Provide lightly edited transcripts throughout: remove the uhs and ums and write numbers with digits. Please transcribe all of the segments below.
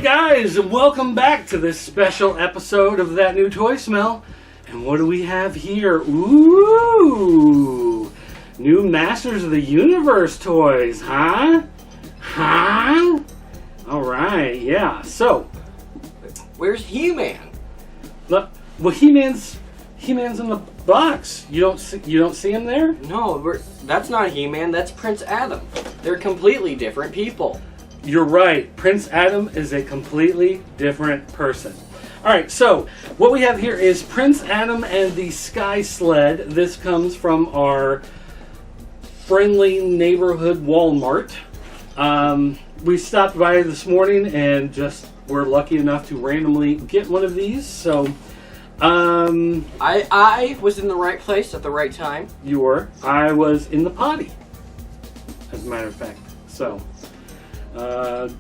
Alright guys, and welcome back to this special episode of That New Toy Smell. And what do we have here? Ooh! New Masters of the Universe toys, huh? Huh? Alright, yeah. So, where's He-Man? look, well, He-Man's in the box. You don't see him there? No, that's not He-Man, that's Prince Adam. They're completely different people. You're right. Prince Adam is a completely different person. Alright, so what we have here is Prince Adam and the Sky Sled. This comes from our friendly neighborhood Walmart. We stopped by this morning and just were lucky enough to randomly get one of these. So, I was in the right place at the right time. you were. I was in the potty, as a matter of fact. So,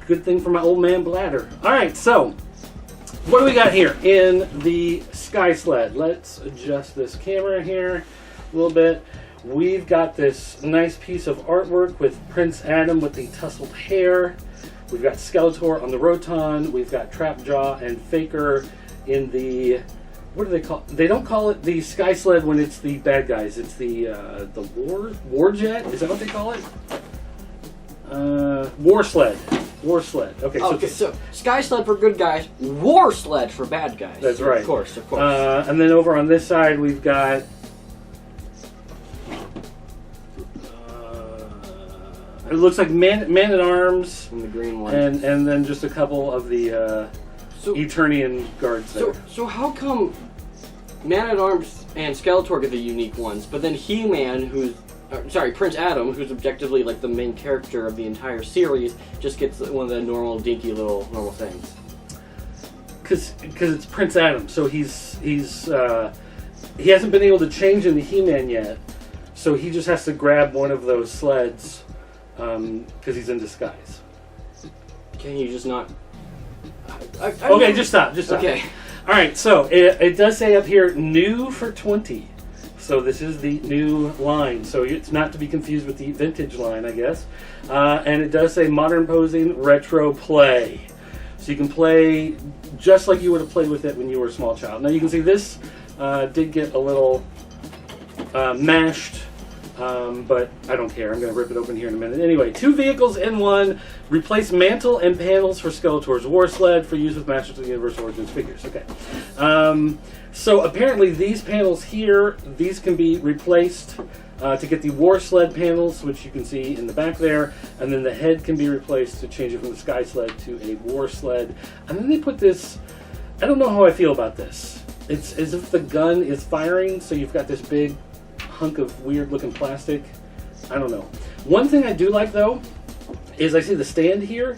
good thing for my old man bladder. Alright, so what do we got here in the Sky Sled? Let's adjust this camera here a little bit. We've got this nice piece of artwork with Prince Adam with the tousled hair. We've got Skeletor on the Roton. We've got Trapjaw and Faker in the... What do they call it? They don't call it the Sky Sled when it's the bad guys. It's the War Jet? Is that what they call it? War Sled. War Sled. Okay, So Sky Sled for good guys, War Sled for bad guys. That's right. Of course. And then over on this side, we've got... it looks like Man-at-Arms. And the green one. And then just a couple of the Eternian guards there. So how come Man-at-Arms and Skeletor get the unique ones, but then He-Man, Prince Adam, who's objectively like the main character of the entire series, just gets one of the normal dinky little normal things? Because it's Prince Adam, so he hasn't been able to change into He-Man yet, so he just has to grab one of those sleds because he's in disguise. Can you just not? Okay, just stop. Okay. All right, so it does say up here, new for 20. So this is the new line. So it's not to be confused with the vintage line, I guess. And it does say modern posing, retro play. So you can play just like you would have played with it when you were a small child. Now you can see this did get a little mashed, but I don't care. I'm going to rip it open here in a minute. Anyway, 2 vehicles in one. Replace mantle and panels for Skeletor's War Sled for use with Masters of the Universe Origins figures. Okay. So apparently these panels here, these can be replaced to get the War Sled panels, which you can see in the back there, and then the head can be replaced to change it from the Sky Sled to a War Sled. And then they put this, I don't know how I feel about this. It's as if the gun is firing, so you've got this big hunk of weird looking plastic. I don't know. One thing I do like though, is I see the stand here.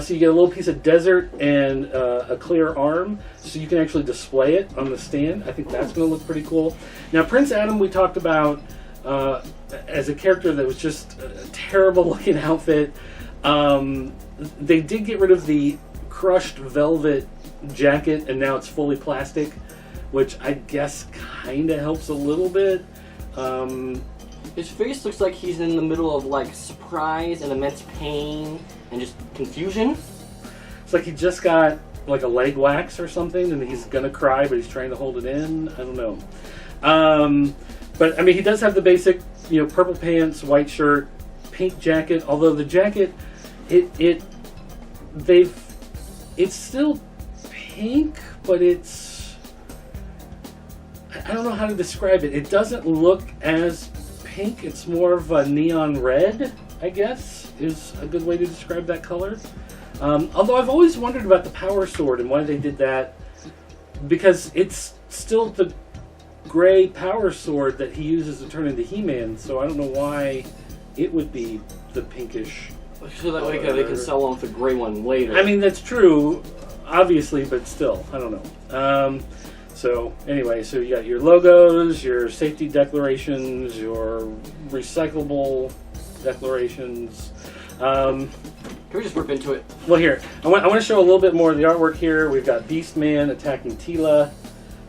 So you get a little piece of desert and a clear arm, so you can actually display it on the stand. I think that's going to look pretty cool. Now, Prince Adam we talked about as a character that was just a terrible looking outfit. They did get rid of the crushed velvet jacket, and now it's fully plastic, which I guess kind of helps a little bit. His face looks like he's in the middle of like surprise and immense pain and just confusion. It's like he just got like a leg wax or something, and he's gonna cry, but he's trying to hold it in. I don't know. But I mean, he does have the basic, purple pants, white shirt, pink jacket. Although the jacket, it's still pink, but it's, I don't know how to describe it. It doesn't look as pink. It's more of a neon red, I guess, is a good way to describe that color. Although I've always wondered about the power sword and why they did that, because it's still the gray power sword that he uses to turn into He-Man, so I don't know why it would be the pinkish. So that way they can sell off the gray one later. I mean, that's true, obviously, but still, I don't know. So anyway, so you got your logos, your safety declarations, your recyclable declarations. Can we just rip into it? Well, here, I want to show a little bit more of the artwork here. We've got Beastman attacking Tila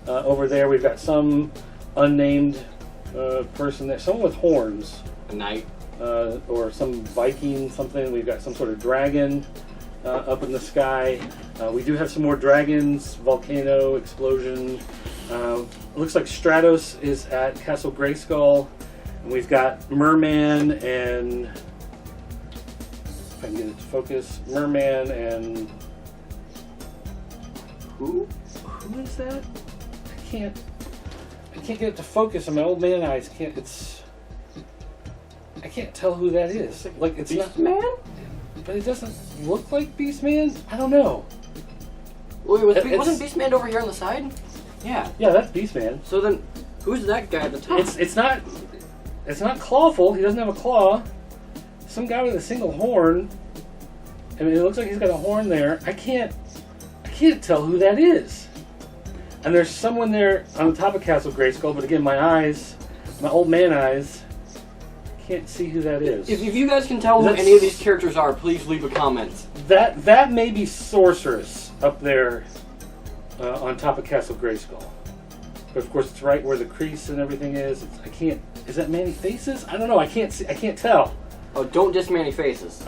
over there. We've got some unnamed person there, someone with horns. A knight. Or some Viking something. We've got some sort of dragon up in the sky. We do have some more dragons, volcano, explosion. Looks like Stratos is at Castle Grayskull. And we've got Merman and... if I can get it to focus. Merman and... Who is that? I can't get it to focus, and my old man eyes can't. I can't tell who that is. Like it's Beast not Man? but it doesn't look like Beastman. I don't know. Wait, wasn't Beastman over here on the side? Yeah. Yeah, that's Beastman. So then, who's that guy at the top? It's not Clawful. He doesn't have a claw. Some guy with a single horn. I mean, it looks like he's got a horn there. I can't tell who that is. And there's someone there on the top of Castle Grayskull, but again, my old man eyes, can't see who that is. If you guys can tell who any of these characters are, please leave a comment. That may be Sorceress up there on top of Castle Grayskull. But of course, it's right where the crease and everything is. Is that Manny Faces? I don't know. I can't see. I can't tell. Oh, don't diss Manny Faces.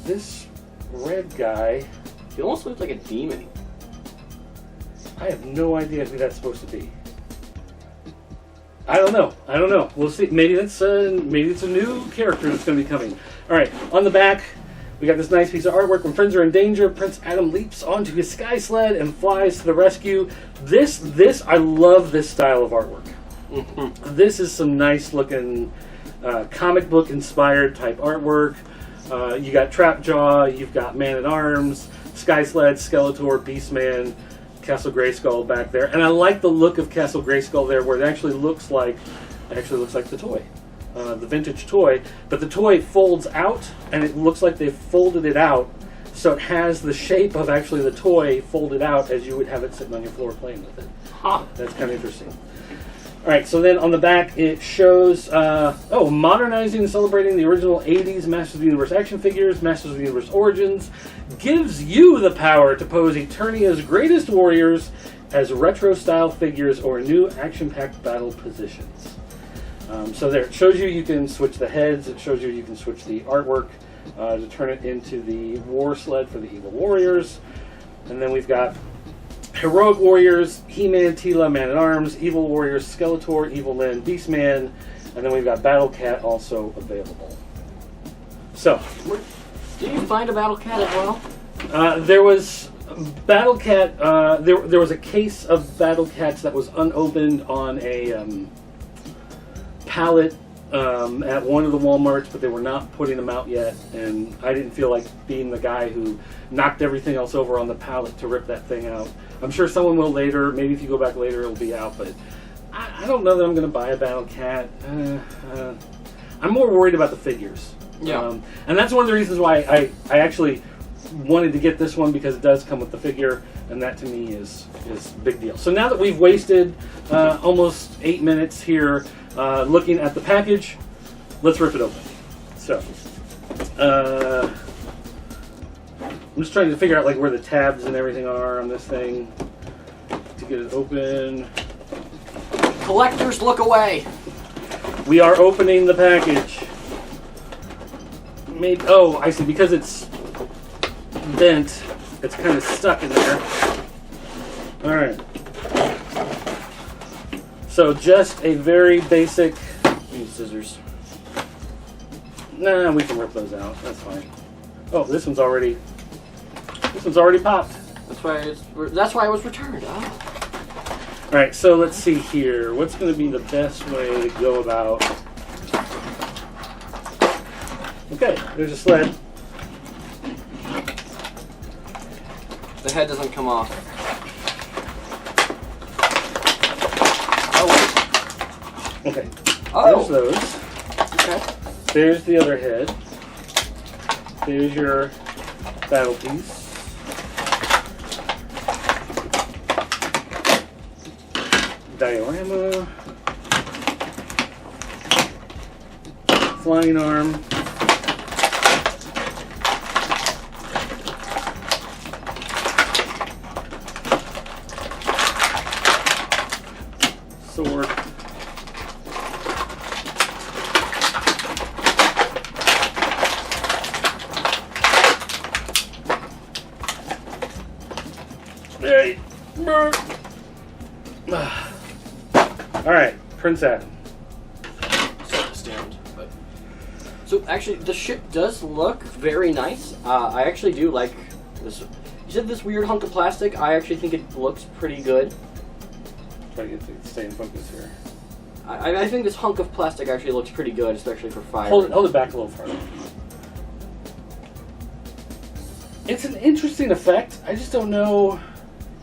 This red guy, He almost looks like a demon. I have no idea who that's supposed to be. I don't know. We'll see. Maybe it's a new character that's going to be coming. All right. On the back, we got this nice piece of artwork. When friends are in danger, Prince Adam leaps onto his sky sled and flies to the rescue. I love this style of artwork. Mm-hmm. This is some nice looking comic book inspired type artwork. You got Trapjaw, you've got Man-at-Arms, Skysled, Skeletor, Beastman, Castle Grayskull back there. And I like the look of Castle Grayskull there, where it actually looks like the toy. The vintage toy. But the toy folds out, and it looks like they've folded it out, so it has the shape of actually the toy folded out as you would have it sitting on your floor playing with it. Huh. That's kind of interesting. Alright, so then on the back it shows, modernizing and celebrating the original 80s Masters of the Universe action figures, Masters of the Universe Origins, gives you the power to pose Eternia's greatest warriors as retro-style figures or new action-packed battle positions. So there, it shows you can switch the heads, it shows you can switch the artwork to turn it into the war sled for the evil warriors. And then we've got Heroic Warriors, He-Man, Tila, Man-at-Arms, Evil Warriors, Skeletor, Evil Lyn, Beastman, and then we've got Battle Cat also available. So, Did you find a Battle Cat as well? there was Battle Cat. There was a case of Battle Cats that was unopened on a pallet at one of the Walmarts, but they were not putting them out yet, and I didn't feel like being the guy who knocked everything else over on the pallet to rip that thing out. I'm sure someone will later. Maybe if you go back later, it'll be out, but I don't know that I'm going to buy a Battle Cat. I'm more worried about the figures. Yeah. And that's one of the reasons why I actually wanted to get this one, because it does come with the figure, and that to me is a big deal. So now that we've wasted almost 8 minutes here looking at the package, let's rip it open. So, I'm just trying to figure out like where the tabs and everything are on this thing to get it open. Collectors, look away! We are opening the package. Maybe, oh, I see, because it's bent, it's kind of stuck in there. Alright. So just a very basic... Use scissors. Nah, we can rip those out. That's fine. Oh, this one's already popped. That's why it was returned. Oh. Alright, so let's see here. What's going to be the best way to go about... Okay, there's a sled. The head doesn't come off. Oh. Okay. Oh. There's those. Okay. There's the other head. There's your battle piece. Diorama. Flying arm. Sword. Prince Adam. Set the stand. But so actually, the ship does look very nice. I actually do like this. You said this weird hunk of plastic. I actually think it looks pretty good. Try to get to stay in focus here. I think this hunk of plastic actually looks pretty good, especially for fire. Hold it back a little farther. It's an interesting effect. I just don't know.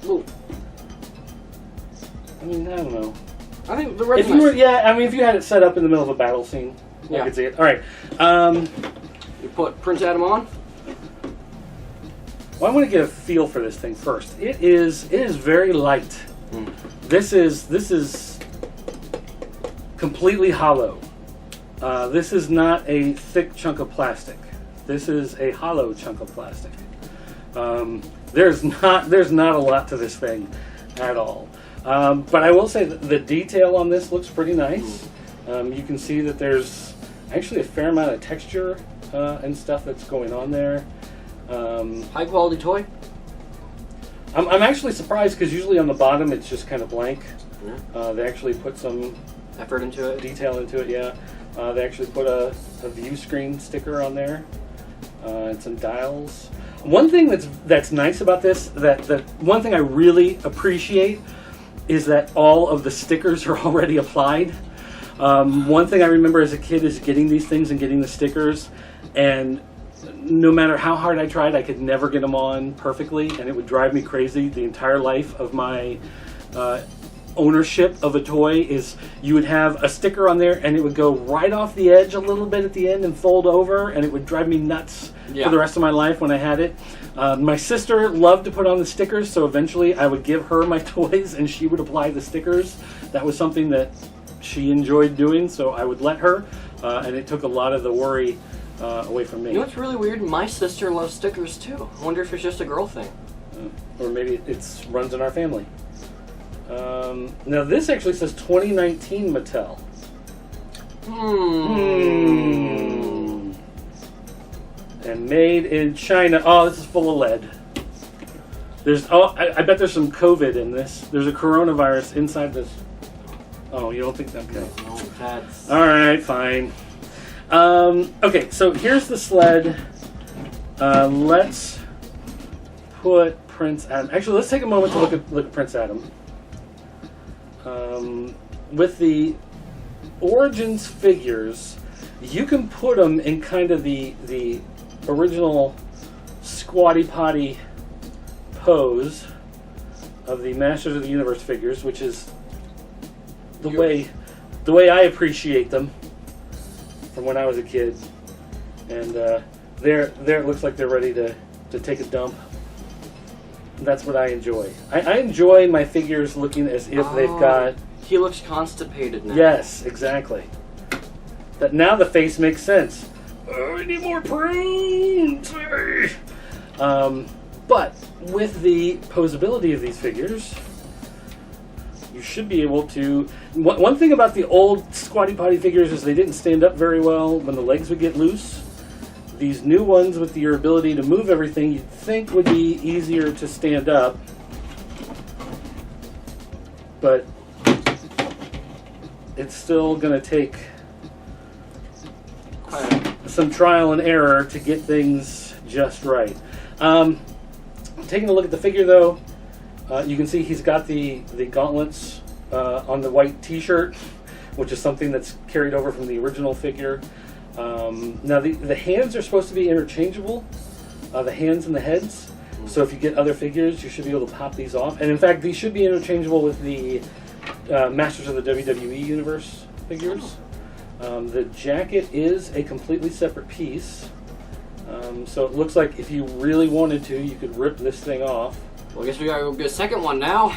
Ooh. I mean, I don't know. I think the red's If you were, yeah, I mean, if you had it set up in the middle of a battle scene, Yeah. I could see it. All right. You put Prince Adam on. Well, I want to get a feel for this thing first. It is very light. Mm. This is completely hollow. This is not a thick chunk of plastic. This is a hollow chunk of plastic. There's not a lot to this thing at all. But I will say that the detail on this looks pretty nice. You can see that there's actually a fair amount of texture and stuff that's going on there. High quality toy. I'm actually surprised because usually on the bottom it's just kind of blank. Yeah. They actually put some Effort into it. detail into it, yeah. They actually put a view screen sticker on there and some dials. One thing that's nice about this, that one thing I really appreciate is that all of the stickers are already applied. One thing I remember as a kid is getting these things and getting the stickers, and no matter how hard I tried, I could never get them on perfectly, and it would drive me crazy. The entire life of my ownership of a toy is you would have a sticker on there and it would go right off the edge a little bit at the end and fold over, and it would drive me nuts for the rest of my life when I had it. My sister loved to put on the stickers, so eventually I would give her my toys and she would apply the stickers. That was something that she enjoyed doing, so I would let her, and it took a lot of the worry away from me. You know what's really weird? My sister loves stickers too. I wonder if it's just a girl thing. Or maybe it runs in our family. Now this actually says 2019 Mattel. And made in China. Oh, this is full of lead. I bet there's some COVID in this. There's a coronavirus inside this. Oh, you don't think that? Okay. No, that's... All right, fine. Okay, so here's the sled. Let's put Prince Adam. Actually, let's take a moment to look at Prince Adam. With the Origins figures, you can put them in kind of the original squatty potty pose of the Masters of the Universe figures, which is the way I appreciate them from when I was a kid. And there it looks like they're ready to take a dump. That's what I enjoy. I enjoy my figures looking as if they've got... He looks constipated now. Yes, exactly. That now the face makes sense. Oh, I need more prunes! But with the posability of these figures, you should be able to... One thing about the old Squatty Potty figures is they didn't stand up very well when the legs would get loose. These new ones with your ability to move everything, you'd think would be easier to stand up. But it's still going to take some trial and error to get things just right. Taking a look at the figure, though, you can see he's got the gauntlets on the white t-shirt, which is something that's carried over from the original figure. Now, the hands are supposed to be interchangeable, the hands and the heads. So if you get other figures, you should be able to pop these off. And in fact, these should be interchangeable with the Masters of the WWE Universe figures. The jacket is a completely separate piece. So it looks like if you really wanted to, you could rip this thing off. Well, I guess we gotta go get a second one now.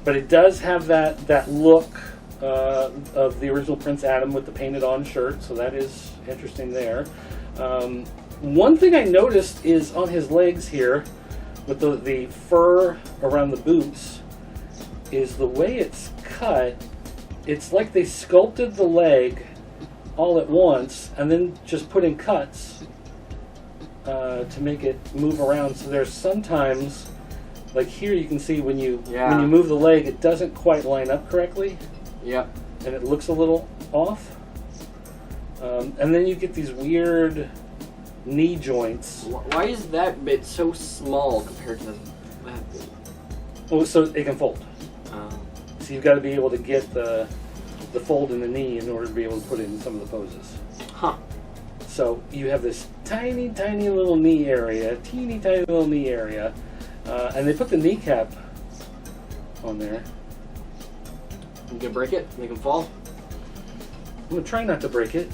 But it does have that look of the original Prince Adam with the painted on shirt, so that is interesting there. One thing I noticed is on his legs here, with the fur around the boots, is the way it's cut. It's like they sculpted the leg all at once and then just put in cuts to make it move around. So there's sometimes like here you can see when you Yeah. move the leg, it doesn't quite line up correctly, Yep. and it looks a little off. And then you get these weird knee joints. Why is that bit so small compared to that bit? Oh, so it can fold. Um, So you've got to be able to get the fold in the knee in order to be able to put it in some of the poses. huh. So you have this tiny, tiny little knee area, teeny tiny little knee area, and they put the kneecap on there. You gonna break it? Make him fall? I'm gonna try not to break it.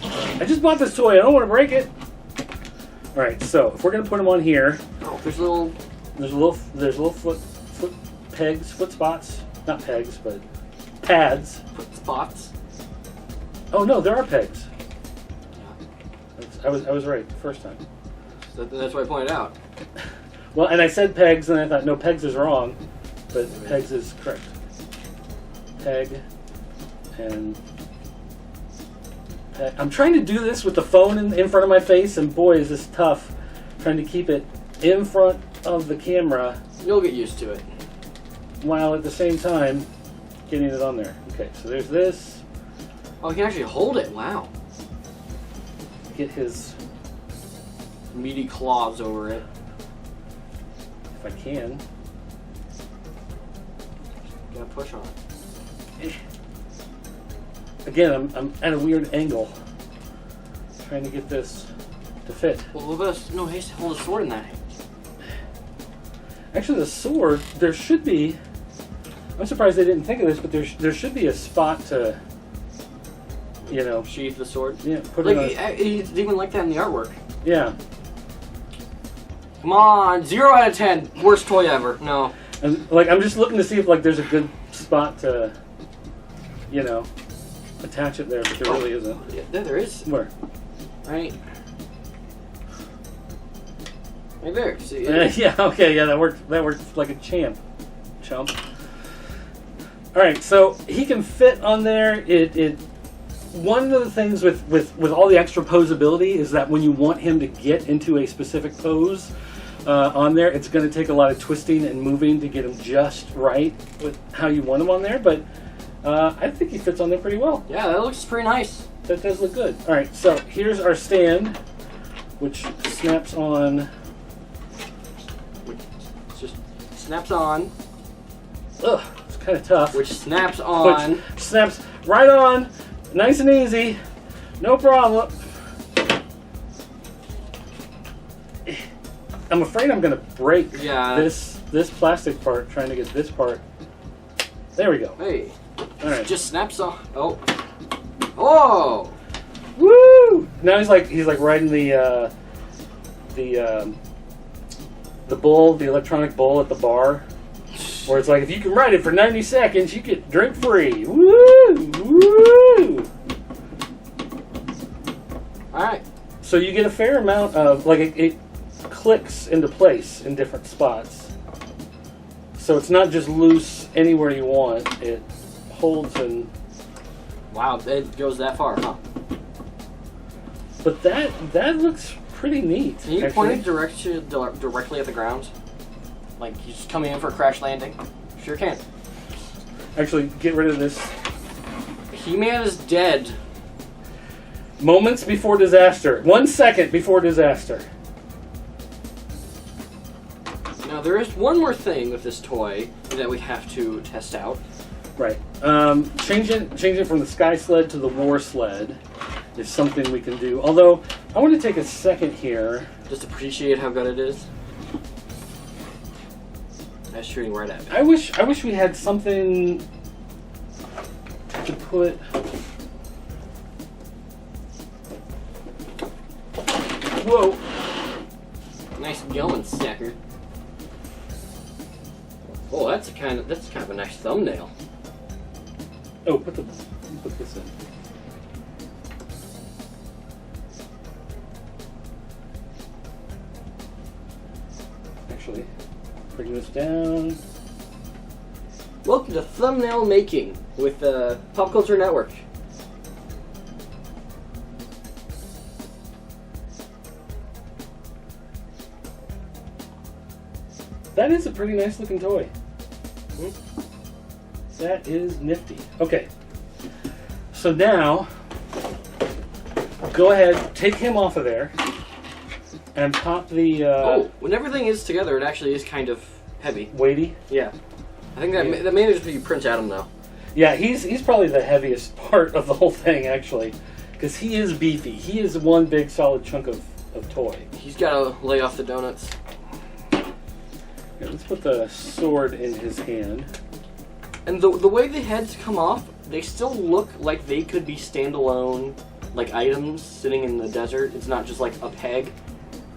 I just bought this toy. I don't want to break it. All right. So if we're gonna put them on here, Oh, there's a little. there's little foot pegs, foot spots, not pegs, but pads. Spots. Oh no, there are pegs. Yeah. I was right the first time. That's what I pointed out. Well, and I said pegs, and I thought, no, pegs is wrong, but pegs is correct. Peg and peg. I'm trying to do this with the phone in front of my face, and boy, is this tough. Trying to keep it in front of the camera You'll get used to it. while at the same time getting it on there. Okay, so there's this. Oh, he can actually hold it. Wow. Get his, Meaty claws over it. if I can. Gotta push on it. Again, I'm at a weird angle, trying to get this to fit. Well, what about no? He has to hold a sword in that hand. Actually, the sword, there should be. I'm surprised they didn't think of this, but there should be a spot to, you know, Sheath the sword. yeah, put Like it on. he's even like that in the artwork. Yeah, Come on, 0 out of 10. Worst toy ever. No. and like I'm just looking to see if like there's a good spot to, you know, attach it there, but there really isn't. Yeah, there is. Where? Right. Right there. See? Yeah, okay, yeah, that worked like a champ, chump. All right, so he can fit on there. It one of the things with all the extra posability is that when you want him to get into a specific pose on there, it's going to take a lot of twisting and moving to get him just right with how you want him on there. But I think he fits on there pretty well. Yeah, that looks pretty nice. That does look good. All right, so here's our stand, which snaps on. It just snaps on, Ugh, it's kind of tough. which snaps on. Which snaps right on, nice and easy, no problem. I'm afraid I'm gonna break this plastic part trying to get this part. There we go. Hey, All right. just snaps on. Oh, oh! Woo! Now he's like riding the bull, the electronic bull at the bar, where it's like if you can ride it for 90 seconds, you get drink free. Woo! Woo! All right. So you get a fair amount of like it clicks into place in different spots. So it's not just loose anywhere you want. It holds and. Wow, it goes that far, huh? But that looks pretty neat. Can you actually. point it directly at the ground? Like you just coming in for a crash landing? Sure can. Actually, get rid of this. He-Man is dead. Moments before disaster. 1 second before disaster. Now there is one more thing with this toy that we have to test out. Right. Change it from the sky sled to the war sled is something we can do. Although I want to take a second here. Just appreciate how good it is. That's shooting right at me. I wish we had something to put. Whoa! Nice going, snacker. Oh, that's kind of a nice thumbnail. Oh, put this in. Actually, bring this down. Welcome to Thumbnail Making with the Pop Culture Network. That is a pretty nice looking toy. That is nifty. Okay. So now, go ahead, take him off of there, and pop the... when everything is together, it actually is kind of heavy. Weighty? Yeah. I think that may just be Prince Adam, though. Yeah, he's probably the heaviest part of the whole thing, actually. Because he is beefy. He is one big solid chunk of toy. He's got to lay off the donuts. Here, let's put the sword in his hand. And the way the heads come off, they still look like they could be standalone, like, items sitting in the desert. It's not just like a peg.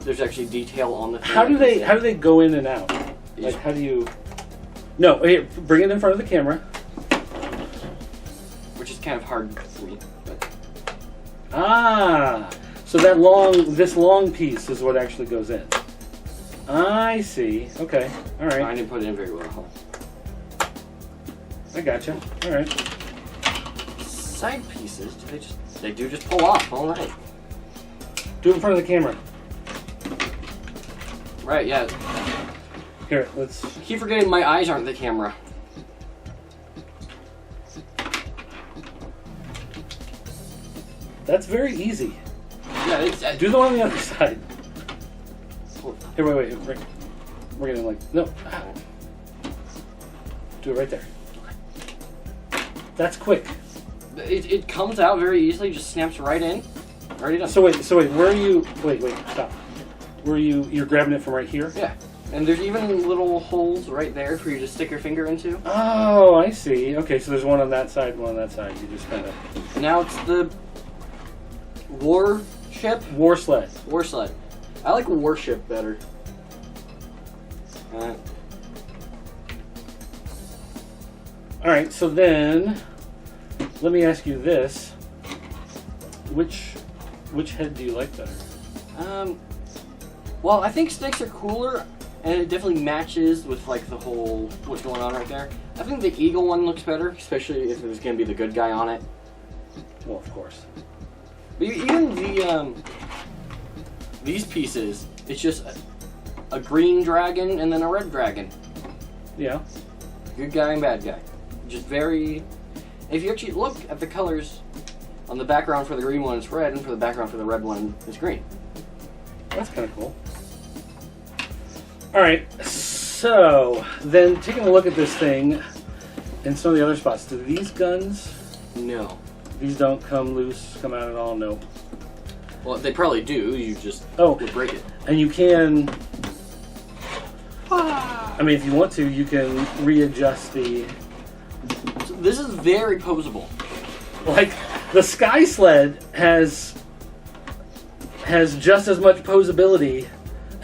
There's actually detail on the thing. How do they go in and out? Like, how do you... No, here, bring it in front of the camera. Which is kind of hard for me. But... Ah! So this long piece is what actually goes in. I see. Okay. All right. I didn't put it in very well. I gotcha. All right. Side pieces, they do just pull off. All right. Do it in front of the camera. Right. Yeah. Here, let's... I keep forgetting my eyes aren't the camera. That's very easy. Yeah, it's... Do the one on the other side. Here, wait. We're gonna, like... No. Do it right there. That's quick. It comes out very easily, just snaps right in. Already done. So wait, where are you... Wait, stop. Where are you... You're grabbing it from right here? Yeah. And there's even little holes right there for you to stick your finger into. Oh, I see. Okay, so there's one on that side, one on that side. You just kind of... Now it's the... Warship? War Sled. War Sled. I like Warship better. Alright, so then... Let me ask you this. Which head do you like better? Well, I think snakes are cooler, and it definitely matches with, like, the whole... what's going on right there. I think the eagle one looks better, especially if it was going to be the good guy on it. Well, of course. But even the, these pieces, it's just a green dragon and then a red dragon. Yeah. Good guy and bad guy. Just very... If you actually look at the colors on the background for the green one, it's red, and for the background for the red one, it's green. That's kind of cool. Alright, so then taking a look at this thing and some of the other spots, do these guns... No. These don't come loose, come out at all? No. Well, they probably do. You just would break it. And you can... I mean, if you want to, you can readjust the... So this is very posable. Like, the Sky Sled has just as much posability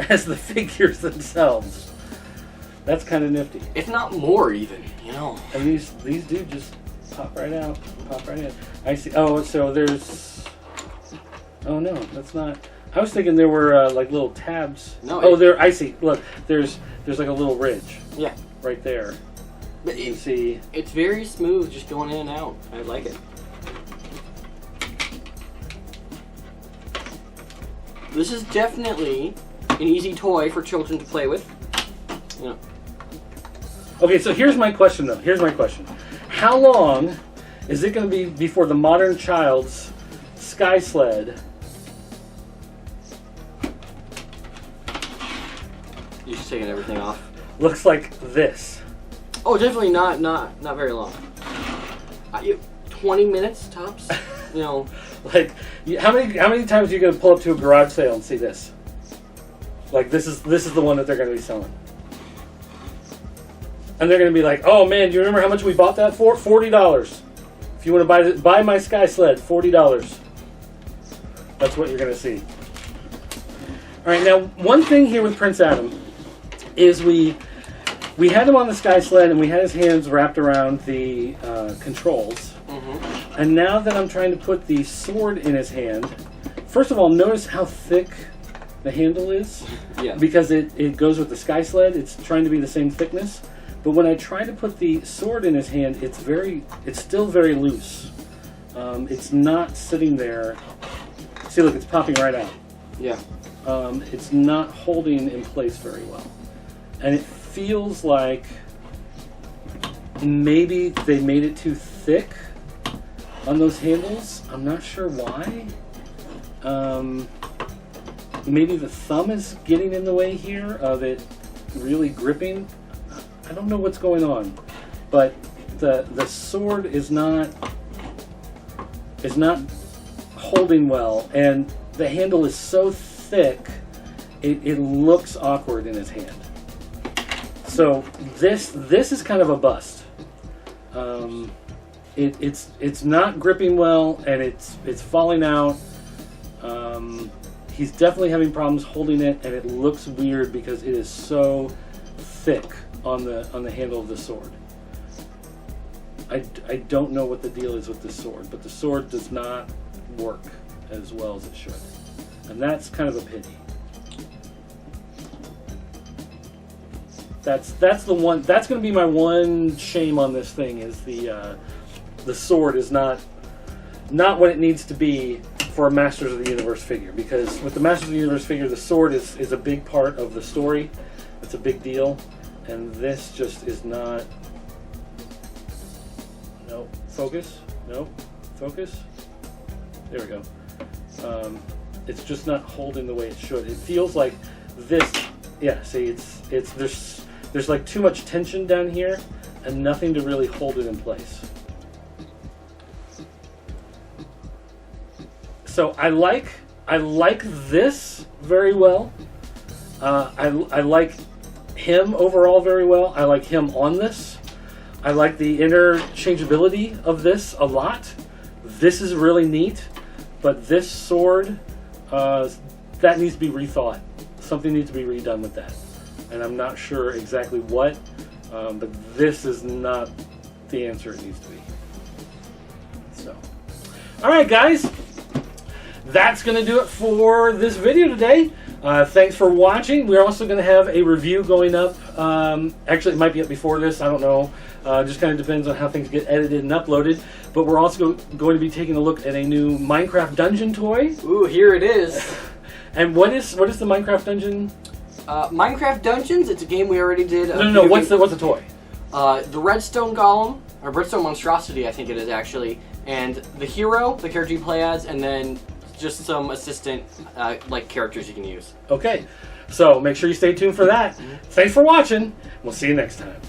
as the figures themselves. That's kind of nifty. If not more, even, you know. And these do just pop right out, pop right in. I see. Oh, so there's... Oh, no, that's not... I was thinking there were, like, little tabs. No. Oh, there... I see. Look, there's like a little ridge. Yeah. Right there. But you can see... It's very smooth, just going in and out. I like it. This is definitely an easy toy for children to play with. You know. Okay, so here's my question, though. Here's my question. How long is it going to be before the modern child's Sky Sled... You're just taking everything off. looks like this? Oh, definitely not very long. 20 minutes tops. You know. Like, how many times are you going to pull up to a garage sale and see this? Like, this is the one that they're going to be selling. And they're going to be like, oh man, do you remember how much we bought that for? $40. If you want to buy my Sky Sled, $40. That's what you're going to see. Alright, now, one thing here with Prince Adam is we had him on the Sky Sled and we had his hands wrapped around the controls. Mm-hmm. And now that I'm trying to put the sword in his hand, first of all, notice how thick the handle is. Yeah. Because it goes with the Sky Sled. It's trying to be the same thickness. But when I try to put the sword in his hand, it's still very loose. It's not sitting there. See, look, it's popping right out. Yeah. It's not holding in place very well. And it feels like maybe they made it too thick on those handles. I'm not sure why. Maybe the thumb is getting in the way here of it really gripping. I don't know what's going on, but the sword is not holding well, and the handle is so thick it looks awkward in his hand. So this is kind of a bust. It's not gripping well, and it's falling out. He's definitely having problems holding it, and it looks weird because it is so thick on the handle of the sword. I don't know what the deal is with this sword, but the sword does not work as well as it should, and that's kind of a pity. That's the one. That's going to be my one shame on this thing, is the sword is not what it needs to be for a Masters of the Universe figure, because with the Masters of the Universe figure, the sword is a big part of the story. It's a big deal, and this just is not. No, focus. No, focus. There we go. It's just not holding the way it should. It feels like this. Yeah, see, there's like too much tension down here, and nothing to really hold it in place. So I like this very well. I like him overall very well. I like him on this. I like the interchangeability of this a lot. This is really neat, but this sword, that needs to be rethought. Something needs to be redone with that, and I'm not sure exactly what, but this is not the answer it needs to be. So, all right, guys. That's going to do it for this video today. Thanks for watching. We're also going to have a review going up. Actually, it might be up before this. I don't know. Just kind of depends on how things get edited and uploaded. But we're also going to be taking a look at a new Minecraft dungeon toy. Ooh, here it is. And what is the Minecraft dungeon? Minecraft Dungeons. It's a game we already did. No. What's the toy? The Redstone Golem, or Redstone Monstrosity, I think it is actually, and the hero, the character you play as, and then just some assistant like characters you can use. Okay, so make sure you stay tuned for that. Thanks for watching. We'll see you next time.